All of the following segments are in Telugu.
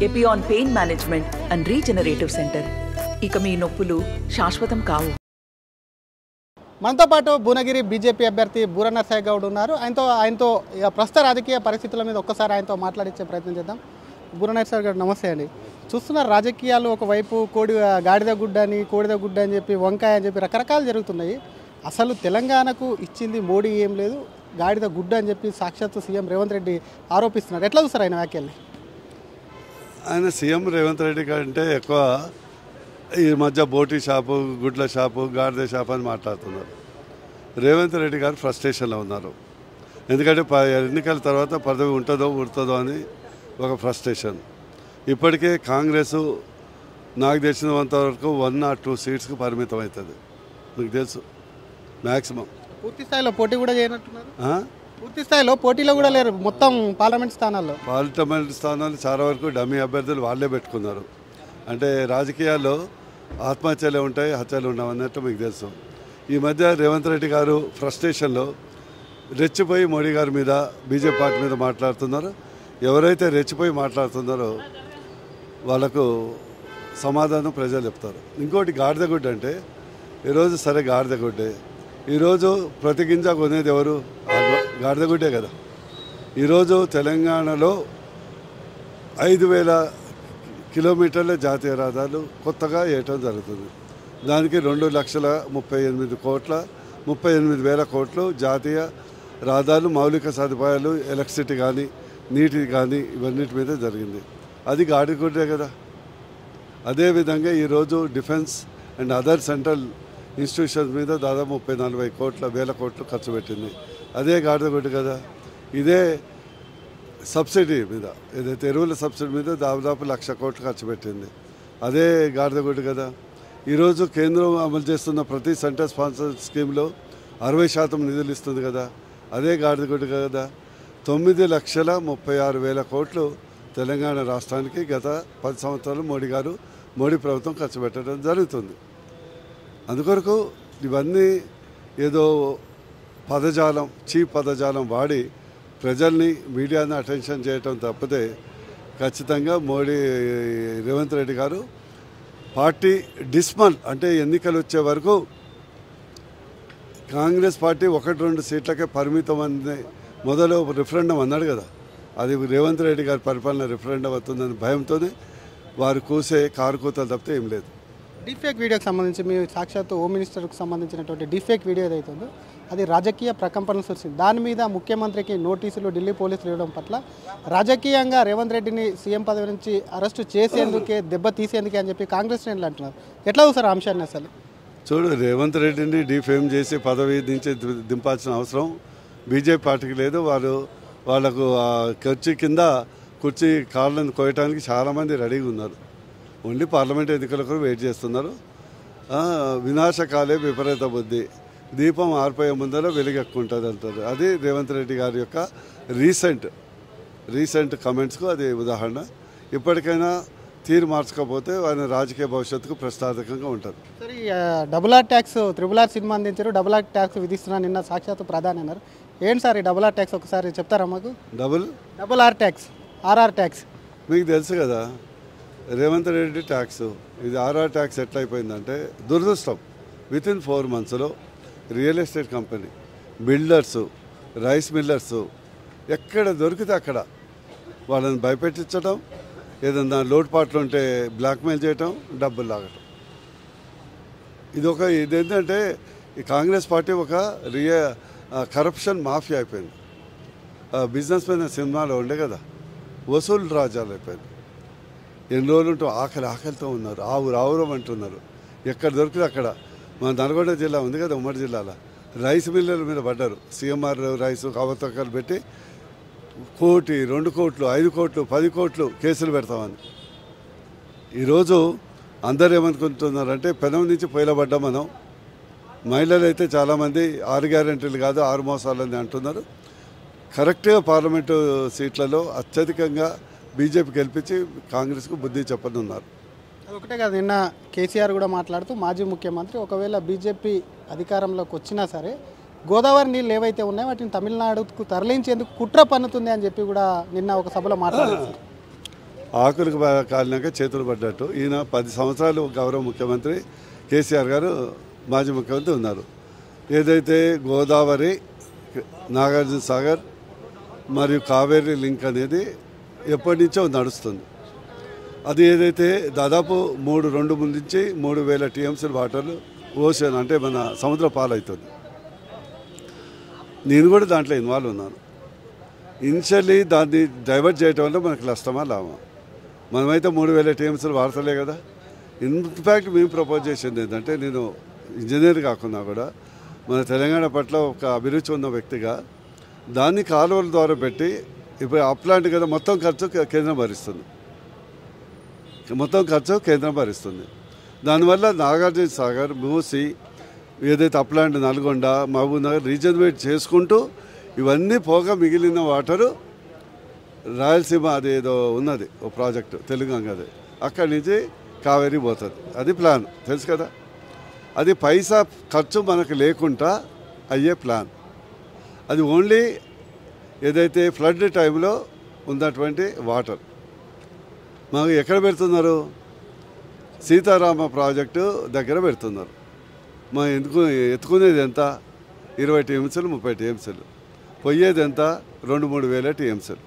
Epione pain management and regenerative centre. ఇక మీ నొప్పులు శాశ్వతం కావు. మనతో పాటు భువనగిరి బీజేపీ అభ్యర్థి బూర నరసయ్య గౌడ్ ఉన్నారు. ఆయనతో ప్రస్తుత రాజకీయ పరిస్థితుల మీద ఒక్కసారి ఆయనతో మాట్లాడించే ప్రయత్నం చేద్దాం. బూర నరసయ్య గౌడ్ నమస్తే అండి. చూస్తున్నారు రాజకీయాలు ఒకవైపు గాడిద గుడ్డ అని కోడిద గుడ్డ అని చెప్పి వంకాయ అని చెప్పి రకరకాలు జరుగుతున్నాయి. అసలు తెలంగాణకు ఇచ్చింది మోడీ ఏం లేదు, గాడిద గుడ్డ అని చెప్పి సాక్షాత్తు సీఎం రేవంత్ రెడ్డి ఆరోపిస్తున్నారు. ఎట్లా చూస్తారు ఆయన వ్యాఖ్యల్ని? ఆయన సీఎం రేవంత్ రెడ్డి కంటే ఎక్కువ ఈ మధ్య బోటీ షాపు, గుడ్ల షాపు, గాడిద షాపు అని మాట్లాడుతున్నారు. రేవంత్ రెడ్డి గారు ఫ్రస్ట్రేషన్లో ఉన్నారు. ఎందుకంటే ఎన్నికల తర్వాత పదవి ఉంటుందో ఉడుతుందో అని ఒక ఫ్రస్ట్రేషన్. ఇప్పటికే కాంగ్రెస్ నాకు తెలిసినంత వరకు 1 or 2 సీట్స్కి పరిమితం అవుతుంది. మీకు తెలుసు మ్యాక్సిమం. పూర్తి స్థాయిలో పోటీ కూడా చేయనట్టున్నారు. పూర్తి స్థాయిలో పోటీలో కూడా లేరు. మొత్తం పార్లమెంట్ స్థానాలు చాలా వరకు డమ్మీ అభ్యర్థులు వాళ్ళే పెట్టుకున్నారు. అంటే రాజకీయాల్లో ఆత్మహత్యలే ఉంటాయి, హత్యలు ఉండవు అన్నట్టు మీకు తెలుసు. ఈ మధ్య రేవంత్ రెడ్డి గారు ఫ్రస్ట్రేషన్లో రెచ్చిపోయి మోడీ గారి మీద, బీజేపీ పార్టీ మీద మాట్లాడుతున్నారు. ఎవరైతే రెచ్చిపోయి మాట్లాడుతున్నారో వాళ్ళకు సమాధానం ప్రజలు చెప్తారు. ఇంకోటి గాడిద గుడ్డ అంటే ఈరోజు సరే గాడిద గుడ్డే, ఈరోజు ప్రతి గింజ కొనేది ఎవరు? గాడిద గుడ్డే కదా. ఈరోజు తెలంగాణలో 5,000 కిలోమీటర్ల జాతీయ రహదారులు కొత్తగా వేయటం జరుగుతుంది. దానికి 2,38,000 కోట్లు జాతీయ రహదారులు, మౌలిక సదుపాయాలు, ఎలక్ట్రిసిటీ కానీ, నీటి కానీ ఇవన్నిటి మీద జరిగింది. అది గాడిద గుడ్డే కదా. అదేవిధంగా ఈరోజు defence and other central institutions మీద దాదాపు 30,40,000 కోట్లు ఖర్చు పెట్టింది. అదే గాడిద గుడ్డ కదా. ఇదే సబ్సిడీ మీద, ఏదైతే ఎరువుల సబ్సిడీ మీద దాదాపు 1,00,000 కోట్లు ఖర్చు పెట్టింది. అదే గాడిద గుడ్డ కదా. ఈరోజు కేంద్రం అమలు చేస్తున్న ప్రతి సెంటర్ స్పాన్సర్ స్కీమ్లో 60% నిధులు ఇస్తుంది కదా. అదే గాడిద గుడ్డ కదా. 9,36,000 కోట్లు తెలంగాణ రాష్ట్రానికి గత 10 సంవత్సరాలు మోడీ ప్రభుత్వం ఖర్చు పెట్టడం జరుగుతుంది. అందుకొరకు ఇవన్నీ ఏదో పదజాలం, చీప్ పదజాలం వాడి ప్రజల్ని, మీడియాని అటెన్షన్ చేయటం తప్పితే ఖచ్చితంగా రేవంత్ రెడ్డి గారు పార్టీ డిస్మల్ అంటే ఎన్నికలు వచ్చే వరకు కాంగ్రెస్ పార్టీ 1-2 సీట్లకే పరిమితం అని మొదలు రిఫరెండం అన్నాడు కదా. అది రేవంత్ రెడ్డి గారి పరిపాలన రిఫరెండం అవుతుందని భయంతోనే వారు కూసే కారుకూతలు తప్పితే ఏం లేదు. డీఫేక్ వీడియోకి సంబంధించి మీ సాక్షాత్తు హోమ్ మినిస్టర్కి సంబంధించినటువంటి డీఫేక్ వీడియో ఏదైతుందో అది రాజకీయ ప్రకంపనలు సృష్టించింది. దాని మీద ముఖ్యమంత్రికి నోటీసులు ఢిల్లీ పోలీసులు ఇవ్వడం పట్ల రాజకీయంగా రేవంత్ రెడ్డిని సీఎం పదవి నుంచి అరెస్టు చేసేందుకే, దెబ్బ తీసేందుకే అని చెప్పి కాంగ్రెస్ శ్రేణులు అంటున్నారు. ఎట్లా చూసారు ఆ అంశాన్ని? అసలు చూడు, రేవంత్ రెడ్డిని డీఫేమ్ చేసి పదవి నుంచి దింపాల్సిన అవసరం బీజేపీ పార్టీకి లేదు. వాళ్ళకు కుర్చీ కాళ్ళను కోయటానికి చాలామంది రెడీగా ఉన్నారు. ఓన్లీ పార్లమెంట్ ఎన్నికలకు వెయిట్ చేస్తున్నారు. వినాశకాలే విపరీత బుద్ధి, దీపం ఆరిపోయే ముందర వెలుగెక్కుంటుంది అంటారు. అది రేవంత్ రెడ్డి గారి యొక్క రీసెంట్ కమెంట్స్కు అది ఉదాహరణ. ఇప్పటికైనా తీరు మార్చకపోతే ఆయన రాజకీయ భవిష్యత్తుకు ప్రశ్నార్థకంగా ఉంటుంది. సరే, RRR ట్యాక్స్ RRR సినిమా అందించారు. RRR ట్యాక్స్ విధిస్తున్నా నిన్న సాక్షాత్తు ప్రధాని అన్నారు. ఏంటి సార్ ఈ RRR ట్యాక్స్? ఒకసారి చెప్తారా మాకు? RRR ట్యాక్స్, RR ట్యాక్స్ మీకు తెలుసు కదా. రేవంత్ రెడ్డి ట్యాక్స్, ఇది RR ట్యాక్స్ ఎట్లయిపోయిందంటే దురదృష్టం. వితిన్ 4 monthsలో real estate company, builders, rice millers ఎక్కడ దొరికితే అక్కడ వాళ్ళని భయపెట్టించడం, ఏదన్నా లోటుపాట్లు ఉంటే బ్లాక్మెయిల్ చేయటం, డబ్బులు లాగటం. ఇదేంటంటే ఈ కాంగ్రెస్ పార్టీ ఒక కరప్షన్ మాఫియా అయిపోయింది. బిజినెస్ మెన్ సినిమాలో ఉండే కదా, వసూలు రాజ్యాలు అయిపోయింది. ఎన్ని రోజులు ఉంటూ ఆకలితో ఉన్నారు, ఆవురం అంటున్నారు. ఎక్కడ దొరికితే అక్కడ. మన నల్గొండ జిల్లా ఉంది కదా, ఉమ్మడి జిల్లాలో రైస్ మిల్లర్ల మీద పడ్డారు. CMR రైస్ అవతకాలు పెట్టి 1 కోటి, 2 కోట్లు, 5 కోట్లు, 10 కోట్లు కేసులు పెడతామని. ఈరోజు అందరు ఏమనుకుంటున్నారంటే పెనం నుంచి పొయ్యిలబడ్డాం మనం. మహిళలు అయితే చాలామంది 6 గ్యారెంటీలు కాదు 6 మోసాలని అంటున్నారు. కరెక్ట్గా పార్లమెంటు సీట్లలో అత్యధికంగా బీజేపీ గెలిపించి కాంగ్రెస్కు బుద్ధి చెప్పనున్నారు. ఒకటే కాదు, నిన్న కేసీఆర్ కూడా మాట్లాడుతూ మాజీ ముఖ్యమంత్రి ఒకవేళ బీజేపీ అధికారంలోకి వచ్చినా సరే గోదావరి నీళ్ళు ఏవైతే ఉన్నాయో వాటిని తమిళనాడుకు తరలించేందుకు కుట్ర పన్నుతుంది అని చెప్పి కూడా నిన్న ఒక సభలో మాట్లాడారు. ఆకులకు కాలినాక చేతులు పడ్డట్టు ఈయన 10 సంవత్సరాలు గౌరవ ముఖ్యమంత్రి కేసీఆర్ గారు మాజీ ముఖ్యమంత్రి ఉన్నారు. ఏదైతే గోదావరి, నాగార్జున సాగర్ మరియు కావేరీ లింక్ అనేది ఎప్పటి నుంచో నడుస్తుంది. అది ఏదైతే దాదాపు 2 నుంచి 3,000 టీఎంసీల వాటర్లు ఓషన్ అంటే మన సముద్ర పాలవుతుంది. నేను కూడా దాంట్లో ఇన్వాల్వ్ ఉన్నాను. ఇనిషియల్లీ దాన్ని డైవర్ట్ చేయడం వల్ల మనకు నష్టమా లాభం? మనమైతే 3,000 టీఎంసీలు వాడతలే కదా. ఇన్ఫ్యాక్ట్ మేము ప్రపోజ్ చేసింది ఏంటంటే, నేను ఇంజనీర్ కాకుండా కూడా మన తెలంగాణ పట్ల ఒక అభిరుచి ఉన్న వ్యక్తిగా దాన్ని కాలువల ద్వారా పెట్టి ఇప్పుడు అప్లాంట్ కదా మొత్తం ఖర్చు కేంద్రం భరిస్తుంది. దానివల్ల నాగార్జున సాగర్, మూసి, ఏదైతే అప్లాంట్, నల్గొండ, మహబూబ్ నగర్ రీజనరేట్ చేసుకుంటూ ఇవన్నీ పోగా మిగిలిన వాటరు రాయలసీమ అదేదో ఉన్నది ఓ ప్రాజెక్టు తెలంగాణది, అక్కడి నుంచి కావేరీ పోతుంది. అది ప్లాన్ తెలుసు కదా. అది పైసా ఖర్చు మనకు లేకుండా అయ్యే ప్లాన్. అది ఓన్లీ ఏదైతే ఫ్లడ్ టైంలో ఉన్నటువంటి వాటర్ మాకు ఎక్కడ పెడుతున్నారు? సీతారామ ప్రాజెక్టు దగ్గర పెడుతున్నారు. మా ఎత్తుకునేది ఎంత? 20 టీఎంసీలు, 30 టీఎంసీలు. పోయేది ఎంత? 2-3 వేల టీఎంసీలు.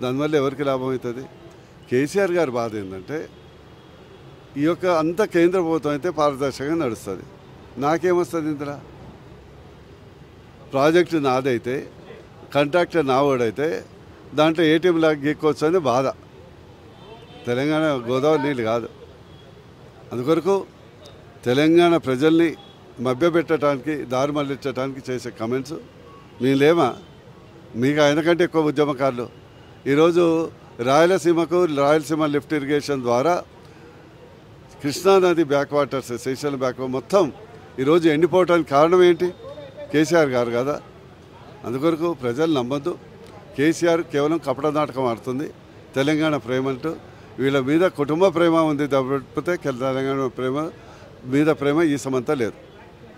దానివల్ల ఎవరికి లాభం అవుతుంది? కేసీఆర్ గారి బాధ ఏంటంటే, ఈ యొక్క అంత కేంద్ర ప్రభుత్వం అయితే పారదర్శకంగా నడుస్తుంది. నాకేమొస్తుంది ఇందులో? ప్రాజెక్టు నాదైతే, కాంట్రాక్టర్ నావాడైతే దాంట్లో ఏటీఎం లాగా గీక్కోవచ్చు అని బాధ. తెలంగాణ గోదావరి నీళ్ళు కాదు. అందుకొరకు తెలంగాణ ప్రజల్ని మభ్యపెట్టడానికి, దారి మళ్ళించడానికి చేసే కమెంట్స్ మీలేమా? మీకు ఆయనకంటే ఎక్కువ ఉద్యమకారులు. ఈరోజు రాయలసీమ లిఫ్ట్ ఇరిగేషన్ ద్వారా కృష్ణానది బ్యాక్ వాటర్స్, శ్రీశైలం బ్యాక్ మొత్తం ఈరోజు ఎండిపోవడానికి కారణం ఏంటి? కేసీఆర్ గారు కదా. అందుకొరకు ప్రజలు నమ్మద్దు. కేసీఆర్ కేవలం కపట నాటకం ఆడుతుంది. తెలంగాణ ప్రేమ అంటూ వీళ్ళ మీద కుటుంబ ప్రేమ ఉంది తప్పితే తెలంగాణ ప్రేమ ఈ సమంతా లేదు.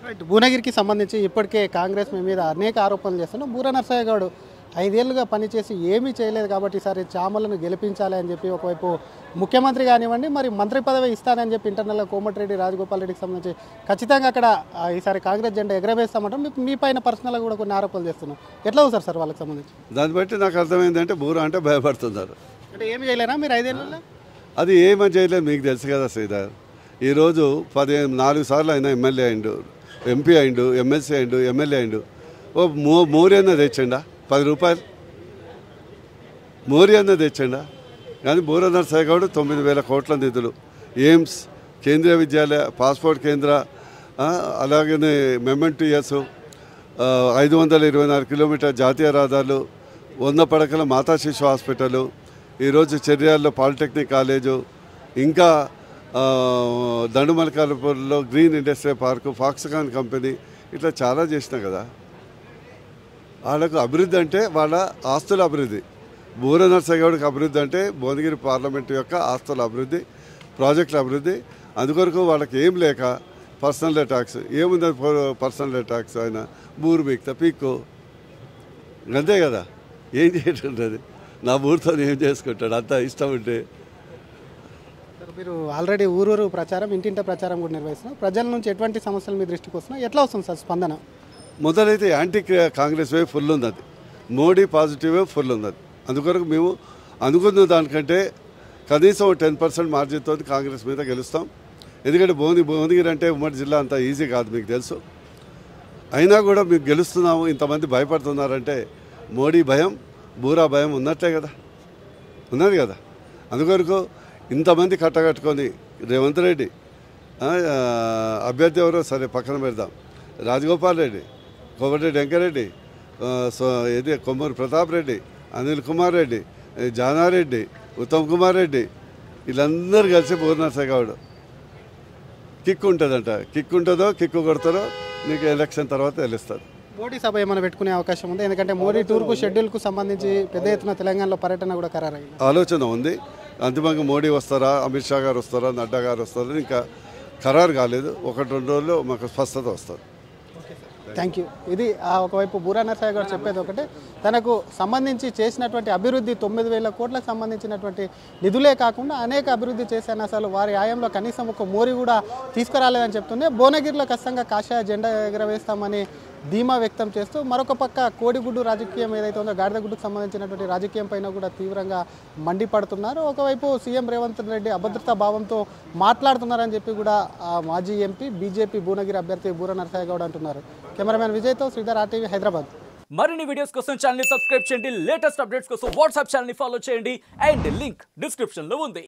రైట్. భువనగిరికి సంబంధించి ఇప్పటికే కాంగ్రెస్ మీద అనేక ఆరోపణలు చేస్తున్నాం. బూర నర్సయ్య గౌడ్ 5 ఏళ్లుగా పనిచేసి ఏమీ చేయలేదు కాబట్టి ఈసారి చామలను గెలిపించాలి అని చెప్పి ఒకవైపు ముఖ్యమంత్రి కానివ్వండి, మరి మంత్రి పదవి ఇస్తానని చెప్పి ఇంటర్నల్గా కోమటిరెడ్డి రాజగోపాల్ రెడ్డికి సంబంధించి ఖచ్చితంగా అక్కడ ఈసారి కాంగ్రెస్ జెండా ఎగరవేస్తామంటాం. మీ పైన పర్సనల్గా కూడా కొన్ని ఆరోపణలు చేస్తున్నాం. ఎట్లా అవుతారు సార్ వాళ్ళకి సంబంధించి? దాన్ని బట్టి నాకు అర్థమైందంటే బూర అంటే భయపడుతున్నారు. అంటే ఏమి చేయలేరా మీరు 5 ఏళ్ళలో? అది ఏమని చేయలేదు, మీకు తెలుసు కదా శ్రీధర్. ఈరోజు 4 సార్లు అయినా ఎమ్మెల్యే అయిండు, ఎంపీ అయిండు, ఎమ్మెల్సీ అయిండు, ఎమ్మెల్యే అయిండు. ఓ మోరీ అన్న తెచ్చండా 10 రూపాయలు? మోరీ అన్న తెచ్చండా? కానీ బూర నర్సయ్య గౌడ్ 9,000 కోట్ల నిధులు, ఎయిమ్స్, కేంద్రీయ విద్యాలయ, పాస్పోర్ట్ కేంద్ర, అలాగనే మెమెంటియస్, 524 కిలోమీటర్ జాతీయ రహదారులు, 100 పడకల మాతా శిశు హాస్పిటల్, ఈరోజు చర్యాల్లో పాలిటెక్నిక్ కాలేజు, ఇంకా దండుమల్కాలపూర్లో green industrial park, Foxconn company, ఇట్లా చాలా చేసినా కదా. వాళ్ళకు అభివృద్ధి అంటే వాళ్ళ ఆస్తుల అభివృద్ధి. బూర నర్సయ్య గౌడ్కి అభివృద్ధి అంటే భువనగిరి పార్లమెంటు యొక్క ఆస్తుల అభివృద్ధి, ప్రాజెక్టుల అభివృద్ధి. అందుకొరకు వాళ్ళకి ఏం లేక పర్సనల్ ట్యాక్స్ ఏముంది? పర్సనల్ ట్యాక్స్ ఆయన బూరు బీక్తా పీక్కో అంతే కదా. ఏం చేయటది? నా బూరుతో ఏం చేసుకుంటాడు? అంత ఇష్టం ఉంటే. మీరు ఆల్రెడీ ఊరూరు ప్రచారం, ఇంటింట ప్రచారం కూడా నిర్వహిస్తున్నారు. ప్రజల నుంచి ఎటువంటి సమస్యలు మీ దృష్టికి వస్తున్నాయి? ఎట్లా వస్తుంది సార్ స్పందన? మొదలైతే యాంటీ కాంగ్రెస్ వేవ్ ఫుల్ ఉంది, మోడీ పాజిటివ్ వేవ్ ఫుల్ ఉంది. అందుకొరకు మేము అనుకున్న దానికంటే కనీసం 10% మార్జిన్తో కాంగ్రెస్ మీద గెలుస్తాం. ఎందుకంటే భువనగిరి అంటే ఉమ్మడి జిల్లా అంత ఈజీ కాదు, మీకు తెలుసు. అయినా కూడా మీకు గెలుస్తున్నాము. ఇంతమంది భయపడుతున్నారంటే మోడీ భయం, బూరా భయం ఉన్నట్లే కదా, ఉన్నది కదా. అందుకొరకు ఇంతమంది కట్టగట్టుకొని రేవంత్ రెడ్డి అభ్యర్థి ఎవరో సరే పక్కన పెడదాం, రాజగోపాల్ రెడ్డి, కోమటిరెడ్డి వెంకరెడ్డి, కొమ్మూరు ప్రతాప్ రెడ్డి, అనిల్ కుమార్ రెడ్డి, జానారెడ్డి, ఉత్తమ్ కుమార్ రెడ్డి, వీళ్ళందరూ కలిసి బూర నర్సయ్య గౌడ్ కిక్ ఉంటుందంట. కిక్ ఉంటుందో కిక్కు కొడతారో మీకు ఎలక్షన్ తర్వాత తెలుస్తుంది. మోడీ సభ ఏమైనా పెట్టుకునే అవకాశం ఉంది? ఎందుకంటే మోడీ టూర్కు షెడ్యూల్కు సంబంధించి పెద్ద ఎత్తున తెలంగాణలో పర్యటన కూడా ఖరారైంది. ఆలోచన ఉంది. అంతిమంగా మోడీ వస్తారా, అమిత్ షా గారు వస్తారా, నడ్డా గారు వస్తారా ఇంకా ఖరారు కాలేదు. 1-2 రోజుల్లో మాకు స్పష్టత వస్తుంది. Thank you. ఇది ఒకవైపు బూరా నరసయ్య గారు చెప్పేది ఒకటే, తనకు సంబంధించి చేసినటువంటి అభివృద్ధి 9,000 కోట్లకు సంబంధించినటువంటి నిధులే కాకుండా అనేక అభివృద్ధి చేశాను, అసలు వారి ఆయంలో కనీసం ఒక మోరి కూడా తీసుకురాలేదని చెప్తుంది. భువనగిరిలో ఖచ్చితంగా కాషాయ జెండా ఎగరవేస్తామని ధీమా వ్యక్తం చేస్తూ, మరొక పక్క కోడిగుడ్డు రాజకీయం ఏదైతే ఉందో గాడిదగుడ్డుకు సంబంధించినటువంటి రాజకీయం పైన కూడా తీవ్రంగా మండిపడుతున్నారు. ఒకవైపు సీఎం రేవంత్ రెడ్డి అభద్రతా భావంతో మాట్లాడుతున్నారని చెప్పి కూడా మాజీ ఎంపీ బీజేపీ భువనగిరి అభ్యర్థి బూరా నరసయ్య గౌడ్ అంటున్నారు. కెమెరామెన్ విజయ్తో శ్రీధర్, RTV, హైదరాబాద్. మరిన్ని వీడియోస్ కోసం ఛానల్ ని సబ్స్క్రైబ్ చేయండి, లేటెస్ట్ అప్డేట్స్ కోసం వాట్సాప్ ఛానల్ ని ఫాలో చేయండి అండ్ లింక్ డిస్క్రిప్షన్ లో ఉంది.